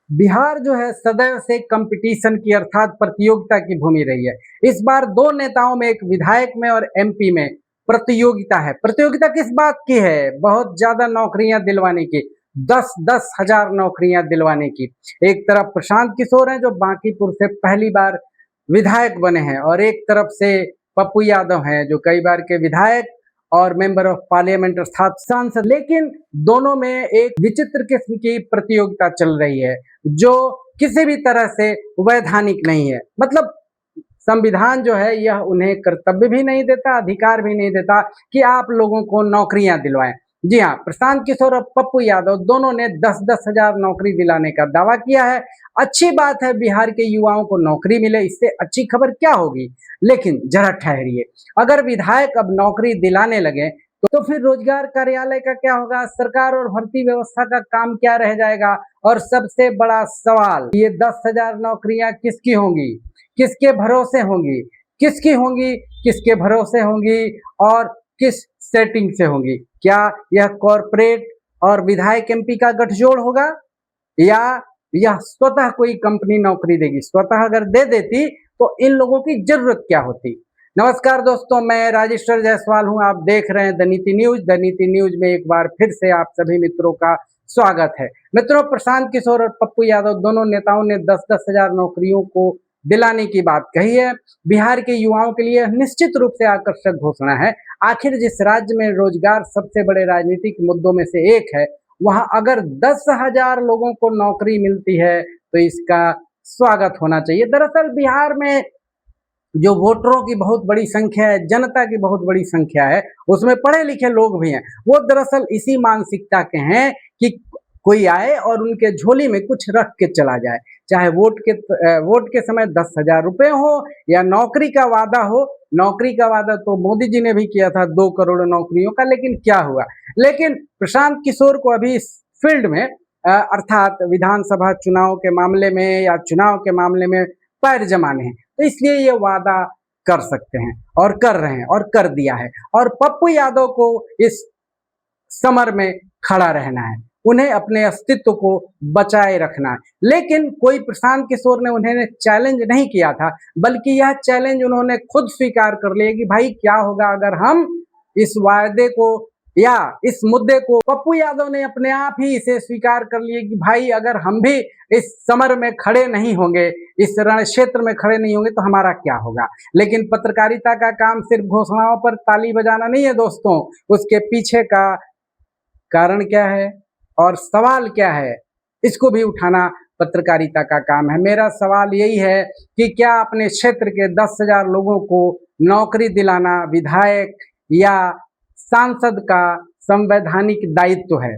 बिहार जो है सदैव से कंपटीशन की अर्थात प्रतियोगिता की भूमि रही है। इस बार दो नेताओं में, एक विधायक में और एमपी में प्रतियोगिता है। प्रतियोगिता किस बात की है? बहुत ज्यादा नौकरियां दिलवाने की, 10-10 हजार नौकरियां दिलवाने की। एक तरफ प्रशांत किशोर हैं जो बांकीपुर से पहली बार विधायक बने हैं, और एक तरफ से पप्पू यादव हैं जो कई बार के विधायक और मेंबर ऑफ पार्लियामेंट अर्थात सांसद। लेकिन दोनों में एक विचित्र किस्म की प्रतियोगिता चल रही है जो किसी भी तरह से वैधानिक नहीं है। मतलब संविधान जो है यह उन्हें कर्तव्य भी नहीं देता, अधिकार भी नहीं देता कि आप लोगों को नौकरियां दिलवाएं। जी हाँ, प्रशांत किशोर और पप्पू यादव दोनों ने 10-10 हजार नौकरी दिलाने का दावा किया है। अच्छी बात है, बिहार के युवाओं को नौकरी मिले, इससे अच्छी खबर क्या होगी। लेकिन जरा ठहरिए, अगर विधायक अब नौकरी दिलाने लगे तो फिर रोजगार कार्यालय का क्या होगा? सरकार और भर्ती व्यवस्था का काम क्या रह जाएगा? और सबसे बड़ा सवाल, ये 10 हजार नौकरियां किसकी होंगी, किसके भरोसे होंगी, किसकी होंगी, किसके भरोसे होंगी और किस सेटिंग से होंगी? क्या यह कॉरपोरेट और विधायक एमपी का गठजोड़ होगा, या यह स्वतः कोई कंपनी नौकरी देगी? स्वतः अगर दे देती तो इन लोगों की जरूरत क्या होती। नमस्कार दोस्तों, मैं राजेश्वर जायसवाल हूं, आप देख रहे हैं द नीति न्यूज। द नीति न्यूज में एक बार फिर से आप सभी मित्रों का स्वागत है। मित्रों, प्रशांत किशोर और पप्पू यादव दोनों नेताओं ने 10-10 हजार नौकरियों को दिलाने की बात कही है। बिहार के युवाओं के लिए निश्चित रूप से आकर्षक घोषणा है। आखिर जिस राज्य में रोजगार सबसे बड़े राजनीतिक मुद्दों में से एक है, वहां अगर 10 हजार लोगों को नौकरी मिलती है तो इसका स्वागत होना चाहिए। दरअसल बिहार में जो वोटरों की बहुत बड़ी संख्या है, जनता की बहुत बड़ी संख्या है, उसमें पढ़े लिखे लोग भी हैं। वो दरअसल इसी मानसिकता के हैं कि कोई आए और उनके झोली में कुछ रख के चला जाए, चाहे वोट के समय 10 हजार रुपए हो या नौकरी का वादा हो। नौकरी का वादा तो मोदी जी ने भी किया था, 2 करोड़ नौकरियों का, लेकिन क्या हुआ? लेकिन प्रशांत किशोर को अभी इस फील्ड में अर्थात विधानसभा चुनाव के मामले में या चुनाव के मामले में पैर जमाने हैं, तो इसलिए ये वादा कर सकते हैं और कर रहे हैं और कर दिया है। और पप्पू यादव को इस समर में खड़ा रहना है, उन्हें अपने अस्तित्व को बचाए रखना है। लेकिन कोई प्रशांत किशोर ने उन्हें चैलेंज नहीं किया था, बल्कि यह चैलेंज उन्होंने खुद स्वीकार कर लिया कि भाई क्या होगा अगर हम इस वायदे को या इस मुद्दे को, पप्पू यादव ने अपने आप ही इसे स्वीकार कर लिए कि भाई अगर हम भी इस समर में खड़े नहीं होंगे, इस रण क्षेत्र में खड़े नहीं होंगे तो हमारा क्या होगा। लेकिन पत्रकारिता का काम सिर्फ घोषणाओं पर ताली बजाना नहीं है दोस्तों, उसके पीछे का कारण क्या है और सवाल क्या है, इसको भी उठाना पत्रकारिता का काम है। मेरा सवाल यही है कि क्या अपने क्षेत्र के 10 हजार लोगों को नौकरी दिलाना विधायक या सांसद का संवैधानिक दायित्व है?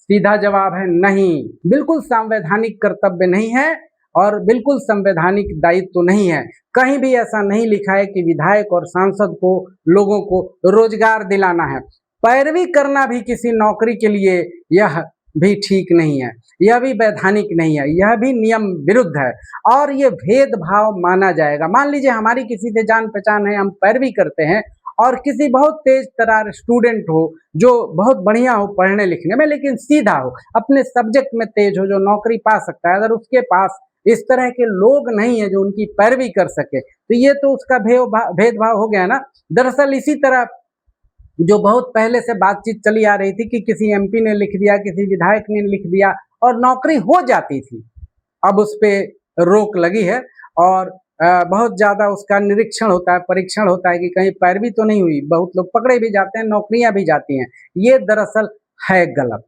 सीधा जवाब है नहीं, बिल्कुल संवैधानिक कर्तव्य नहीं है और बिल्कुल संवैधानिक दायित्व नहीं है। कहीं भी ऐसा नहीं लिखा है कि विधायक और सांसद को, लोगों को रोजगार दिलाना है। पैरवी करना भी किसी नौकरी के लिए यह भी ठीक नहीं है, यह भी वैधानिक नहीं है, यह भी नियम विरुद्ध है और ये भेदभाव माना जाएगा। मान लीजिए हमारी किसी से जान पहचान है, हम पैरवी करते हैं, और किसी बहुत तेज तरार स्टूडेंट हो जो बहुत बढ़िया हो पढ़ने लिखने में, लेकिन सीधा हो, अपने सब्जेक्ट में तेज हो, जो नौकरी पा सकता है, अगर उसके पास इस तरह के लोग नहीं है जो उनकी पैरवी कर सके, तो ये तो उसका भेदभाव हो गया ना। दरअसल इसी तरह जो बहुत पहले से बातचीत चली आ रही थी कि किसी एमपी ने लिख दिया, किसी विधायक ने लिख दिया और नौकरी हो जाती थी, अब उस पे रोक लगी है और बहुत ज्यादा उसका निरीक्षण होता है, परीक्षण होता है कि कहीं पैरवी तो नहीं हुई। बहुत लोग पकड़े भी जाते हैं, नौकरियां भी जाती हैं। ये दरअसल है गलत।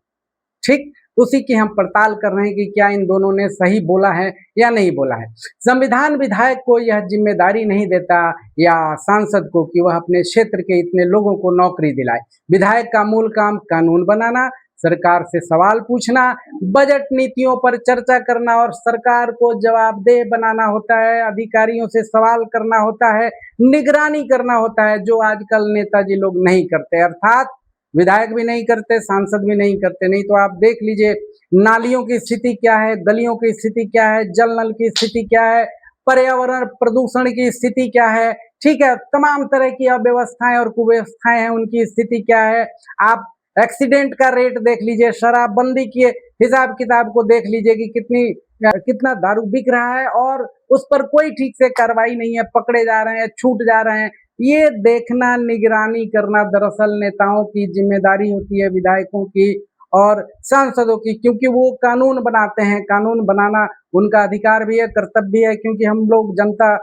ठीक उसी की हम पड़ताल कर रहे हैं कि क्या इन दोनों ने सही बोला है या नहीं बोला है। संविधान विधायक को यह जिम्मेदारी नहीं देता या सांसद को कि वह अपने क्षेत्र के इतने लोगों को नौकरी दिलाए। विधायक का मूल काम कानून बनाना, सरकार से सवाल पूछना, बजट नीतियों पर चर्चा करना और सरकार को जवाबदेह बनाना होता है, अधिकारियों से सवाल करना होता है, निगरानी करना होता है, जो आजकल नेताजी लोग नहीं करते, अर्थात विधायक भी नहीं करते, सांसद भी नहीं करते। नहीं तो आप देख लीजिए नालियों की स्थिति क्या है, गलियों की स्थिति क्या है, जल नल की स्थिति क्या है, पर्यावरण प्रदूषण की स्थिति क्या है, ठीक है, तमाम तरह की अव्यवस्थाएं और कुव्यवस्थाएं हैं, उनकी स्थिति क्या है। आप एक्सीडेंट का रेट देख लीजिए, शराबबंदी की हिसाब किताब को देख लीजिए कि कितना दारू बिक रहा है और उस पर कोई ठीक से कार्रवाई नहीं है, पकड़े जा रहे हैं, छूट जा रहे हैं। ये देखना, निगरानी करना दरअसल नेताओं की जिम्मेदारी होती है, विधायकों की और सांसदों की, क्योंकि वो कानून बनाते हैं। कानून बनाना उनका अधिकार भी है, कर्तव्य भी है, क्योंकि हम लोग जनता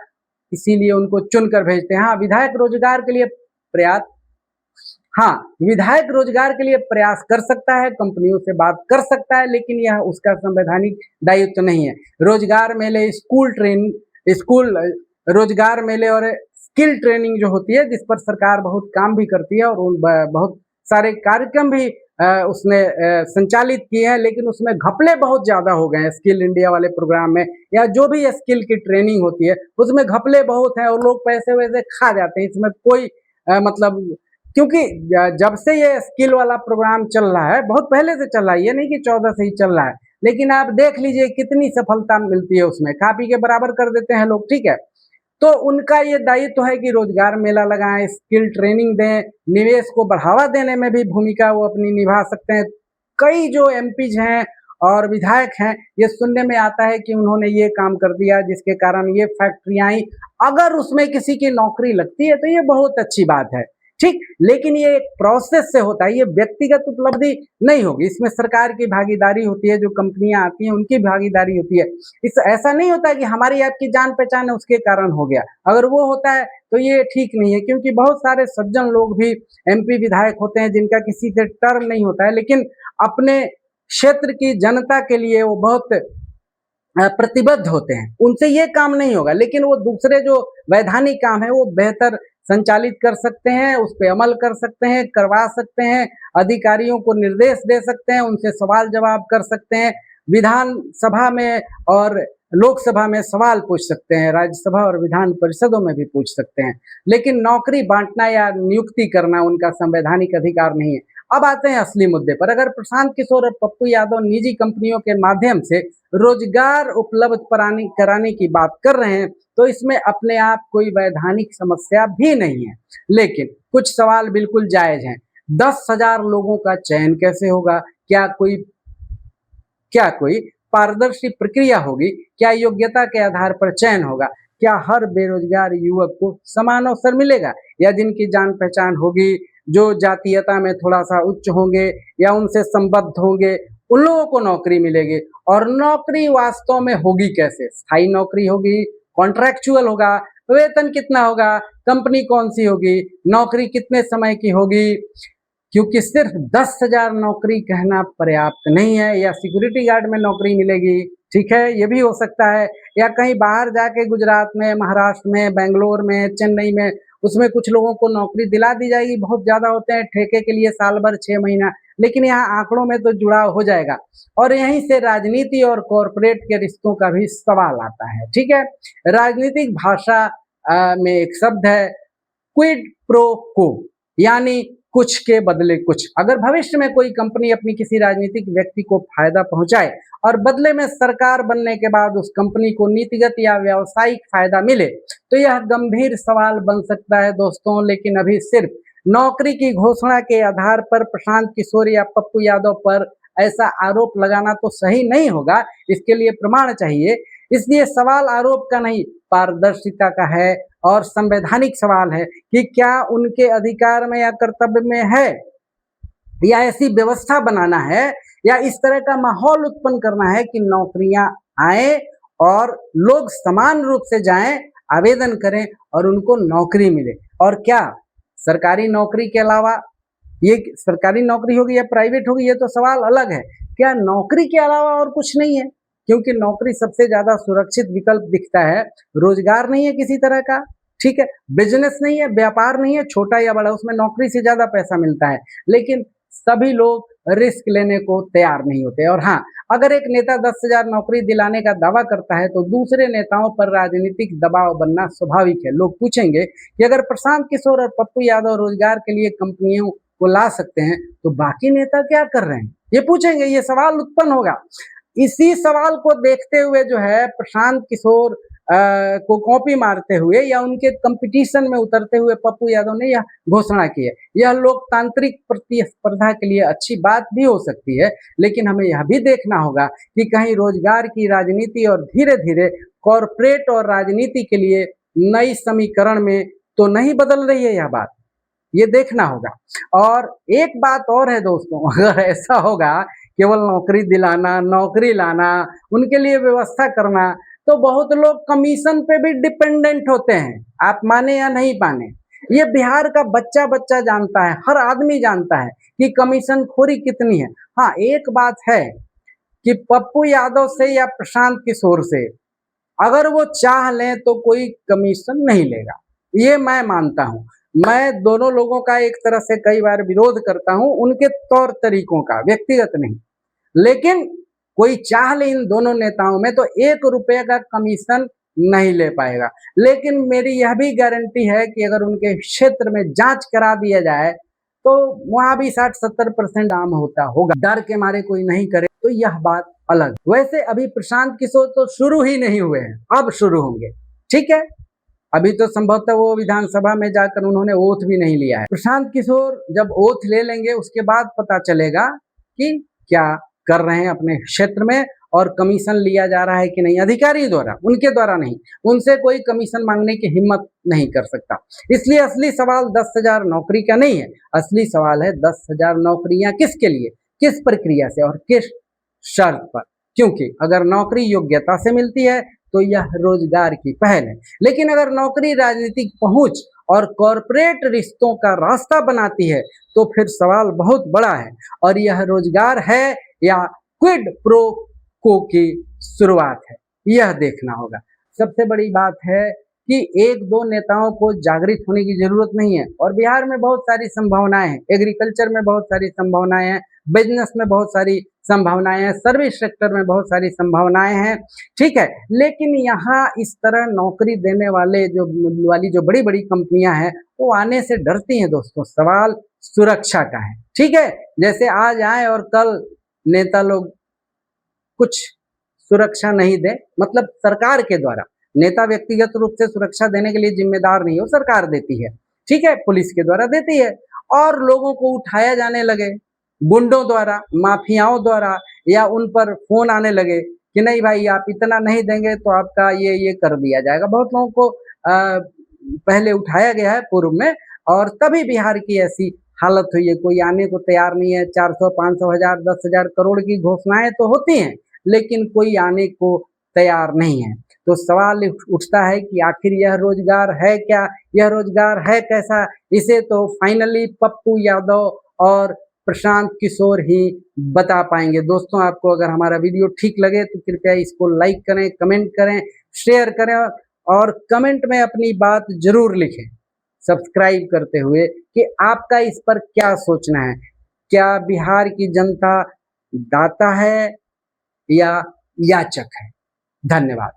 इसीलिए उनको चुनकर भेजते हैं। हाँ, विधायक रोजगार के लिए प्रयास हाँ, विधायक रोजगार के लिए प्रयास कर सकता है, कंपनियों से बात कर सकता है, लेकिन यह उसका संवैधानिक दायित्व नहीं है। रोजगार मेले, स्कूल रोजगार मेले और स्किल ट्रेनिंग जो होती है, जिस पर सरकार बहुत काम भी करती है और बहुत सारे कार्यक्रम भी उसने संचालित किए हैं, लेकिन उसमें घपले बहुत ज्यादा हो गए हैं। स्किल इंडिया वाले प्रोग्राम में या जो भी स्किल की ट्रेनिंग होती है, उसमें घपले बहुत हैं और लोग पैसे वैसे खा जाते हैं। इसमें कोई मतलब, क्योंकि जब से ये स्किल वाला प्रोग्राम चल रहा है, बहुत पहले से चल रहा है, ये नहीं कि 14 से ही चल रहा है, लेकिन आप देख लीजिए कितनी सफलता मिलती है उसमें। खा पी के बराबर कर देते हैं लोग, ठीक है। तो उनका ये दायित्व है कि रोजगार मेला लगाएं, स्किल ट्रेनिंग दें, निवेश को बढ़ावा देने में भी भूमिका वो अपनी निभा सकते हैं। कई जो एमपीज हैं और विधायक हैं, ये सुनने में आता है कि उन्होंने ये काम कर दिया जिसके कारण ये फैक्ट्रियां आई। अगर उसमें किसी की नौकरी लगती है तो ये बहुत अच्छी बात है, ठीक, लेकिन ये एक प्रोसेस से होता है, ये व्यक्तिगत उपलब्धि नहीं होगी। इसमें सरकार की भागीदारी होती है, जो कंपनियां आती हैं उनकी भागीदारी होती है। इस ऐसा नहीं होता है कि हमारी आपकी जान पहचान है उसके कारण हो गया। अगर वो होता है तो ये ठीक नहीं है, क्योंकि बहुत सारे सज्जन लोग भी एमपी विधायक होते हैं जिनका किसी से टर्म नहीं होता है, लेकिन अपने क्षेत्र की जनता के लिए वो बहुत प्रतिबद्ध होते हैं। उनसे ये काम नहीं होगा, लेकिन वो दूसरे जो वैधानिक काम है वो बेहतर संचालित कर सकते हैं, उस पर अमल कर सकते हैं, करवा सकते हैं, अधिकारियों को निर्देश दे सकते हैं, उनसे सवाल जवाब कर सकते हैं, विधानसभा में और लोकसभा में सवाल पूछ सकते हैं, राज्यसभा और विधान परिषदों में भी पूछ सकते हैं। लेकिन नौकरी बांटना या नियुक्ति करना उनका संवैधानिक अधिकार नहीं है। अब आते हैं असली मुद्दे पर। अगर प्रशांत किशोर और पप्पू यादव निजी कंपनियों के माध्यम से रोजगार उपलब्ध कराने की बात कर रहे हैं, तो इसमें अपने आप कोई वैधानिक समस्या भी नहीं है, लेकिन कुछ सवाल बिल्कुल जायज हैं। 10,000 लोगों का चयन कैसे होगा? क्या कोई पारदर्शी प्रक्रिया होगी? क्या योग्यता के आधार पर चयन होगा? क्या हर बेरोजगार युवक को समान अवसर मिलेगा? या जिनकी जान पहचान होगी, जो जातीयता में थोड़ा सा उच्च होंगे या उनसे संबद्ध होंगे, उन लोगों को नौकरी मिलेगी? और नौकरी वास्तव में होगी कैसे? स्थायी नौकरी होगी, कॉन्ट्रैक्चुअल होगा, वेतन कितना होगा, कंपनी कौन सी होगी, नौकरी कितने समय की होगी? क्योंकि सिर्फ 10,000 नौकरी कहना पर्याप्त नहीं है। या सिक्योरिटी गार्ड में नौकरी मिलेगी, ठीक है, ये भी हो सकता है, या कहीं बाहर जाके गुजरात में, महाराष्ट्र में, बेंगलोर में, चेन्नई में, उसमें कुछ लोगों को नौकरी दिला दी जाएगी। बहुत ज्यादा होते हैं ठेके के लिए, साल भर 6 महीना, लेकिन यहाँ आंकड़ों में तो जुड़ाव हो जाएगा। और यहीं से राजनीति और कॉरपोरेट के रिश्तों का भी सवाल आता है, ठीक है। राजनीतिक भाषा में एक शब्द है क्विड प्रो को, यानी कुछ के बदले कुछ। अगर भविष्य में कोई कंपनी अपनी किसी राजनीतिक व्यक्ति को फायदा पहुंचाए और बदले में सरकार बनने के बाद उस कंपनी को नीतिगत या व्यावसायिक फायदा मिले, तो यह गंभीर सवाल बन सकता है दोस्तों। लेकिन अभी सिर्फ नौकरी की घोषणा के आधार पर प्रशांत किशोर या पप्पू यादव पर ऐसा आरोप लगाना तो सही नहीं होगा, इसके लिए प्रमाण चाहिए। इसलिए सवाल आरोप का नहीं, पारदर्शिता का है और संवैधानिक सवाल है कि क्या उनके अधिकार में या कर्तव्य में है, या ऐसी व्यवस्था बनाना है, या इस तरह का माहौल उत्पन्न करना है कि नौकरियां आए और लोग समान रूप से जाएं, आवेदन करें और उनको नौकरी मिले। और क्या सरकारी नौकरी के अलावा, ये सरकारी नौकरी होगी या प्राइवेट होगी ये तो सवाल अलग है, क्या नौकरी के अलावा और कुछ नहीं है? क्योंकि नौकरी सबसे ज्यादा सुरक्षित विकल्प दिखता है, रोजगार नहीं है किसी तरह का, ठीक है, बिजनेस नहीं है, व्यापार नहीं है, छोटा या बड़ा, उसमें नौकरी से ज्यादा पैसा मिलता है, लेकिन सभी लोग रिस्क लेने को तैयार नहीं होते। और हाँ, अगर एक नेता 10,000 नौकरी दिलाने का दावा करता है तो दूसरे नेताओं पर राजनीतिक दबाव बनना स्वाभाविक है। लोग पूछेंगे कि अगर प्रशांत किशोर और पप्पू यादव रोजगार के लिए कंपनियों को ला सकते हैं तो बाकी नेता क्या कर रहे हैं, ये पूछेंगे, ये सवाल उत्पन्न होगा। इसी सवाल को देखते हुए जो है प्रशांत किशोर को कॉपी मारते हुए या उनके कंपटीशन में उतरते हुए पप्पू यादव ने यह घोषणा की है। यह लोकतांत्रिक प्रतिस्पर्धा के लिए अच्छी बात भी हो सकती है, लेकिन हमें यह भी देखना होगा कि कहीं रोजगार की राजनीति और धीरे धीरे कॉरपोरेट और राजनीति के लिए नई समीकरण में तो नहीं बदल रही है यह बात, ये देखना होगा। और एक बात और है दोस्तों, अगर ऐसा होगा केवल नौकरी दिलाना, नौकरी लाना, उनके लिए व्यवस्था करना, तो बहुत लोग कमीशन पे भी डिपेंडेंट होते हैं, आप माने या नहीं माने। ये बिहार का बच्चा बच्चा जानता है, हर आदमी जानता है कि कमीशन खोरी कितनी है। हाँ, एक बात है कि पप्पू यादव से या प्रशांत किशोर से अगर वो चाह लें तो कोई कमीशन नहीं लेगा, ये मैं मानता हूँ। मैं दोनों लोगों का एक तरह से कई बार विरोध करता हूँ, उनके तौर तरीकों का, व्यक्तिगत नहीं। लेकिन कोई चाह ले इन दोनों नेताओं में तो 1 रुपये का कमीशन नहीं ले पाएगा। लेकिन मेरी यह भी गारंटी है कि अगर उनके क्षेत्र में जांच करा दिया जाए तो वहां भी 60-70% आम होता होगा। डर के मारे कोई नहीं करे तो यह बात अलग। वैसे अभी प्रशांत किशोर तो शुरू ही नहीं हुए हैं, अब शुरू होंगे, ठीक है। अभी तो संभवतः वो विधानसभा में जाकर उन्होंने ओथ भी नहीं लिया है। प्रशांत किशोर जब ओथ ले लेंगे उसके बाद पता चलेगा कि क्या कर रहे हैं अपने क्षेत्र में और कमीशन लिया जा रहा है कि नहीं, अधिकारी द्वारा, उनके द्वारा नहीं। उनसे कोई कमीशन मांगने की हिम्मत नहीं कर सकता। इसलिए असली सवाल 10,000 नौकरी का नहीं है, असली सवाल है 10,000 नौकरियां किसके लिए, किस प्रक्रिया से और किस शर्त पर। क्योंकि अगर नौकरी योग्यता से मिलती है तो यह रोजगार की पहल है, लेकिन अगर नौकरी राजनीतिक पहुंच और कॉरपोरेट रिश्तों का रास्ता बनाती है तो फिर सवाल बहुत बड़ा है, और यह रोजगार है या क्विड प्रो को की शुरुआत है, यह देखना होगा। सबसे बड़ी बात है कि 1-2 नेताओं को जागृत होने की जरूरत नहीं है, और बिहार में बहुत सारी संभावनाएं हैं, एग्रीकल्चर में बहुत सारी संभावनाएं हैं, बिजनेस में बहुत सारी संभावनाएं हैं, सर्विस सेक्टर में बहुत सारी संभावनाएं हैं, ठीक है। लेकिन यहाँ इस तरह नौकरी देने वाले जो बड़ी बड़ी कंपनियां हैं वो आने से डरती हैं दोस्तों। सवाल सुरक्षा का है, ठीक है। जैसे आज आए और कल नेता लोग कुछ सुरक्षा नहीं दे, मतलब सरकार के द्वारा, नेता व्यक्तिगत रूप से सुरक्षा देने के लिए जिम्मेदार नहीं हो, सरकार देती है, ठीक है, पुलिस के द्वारा देती है, और लोगों को उठाया जाने लगे गुंडों द्वारा, माफियाओं द्वारा, या उन पर फोन आने लगे कि नहीं भाई आप इतना नहीं देंगे तो आपका ये कर दिया जाएगा। बहुत लोगों को पहले उठाया गया है पूर्व में, और तभी बिहार की ऐसी हालत हुई है। कोई आने को तैयार नहीं है। 400, 500 हजार, 10,000 करोड़ की घोषणाएं तो होती हैं, लेकिन कोई आने को तैयार नहीं है। तो सवाल उठता है कि आखिर यह रोजगार है क्या, यह रोजगार है कैसा। इसे तो फाइनली पप्पू यादव और प्रशांत किशोर ही बता पाएंगे। दोस्तों, आपको अगर हमारा वीडियो ठीक लगे तो कृपया इसको लाइक करें, कमेंट करें, शेयर करें, और कमेंट में अपनी बात जरूर लिखें सब्सक्राइब करते हुए कि आपका इस पर क्या सोचना है। क्या बिहार की जनता दाता है या याचक है? धन्यवाद।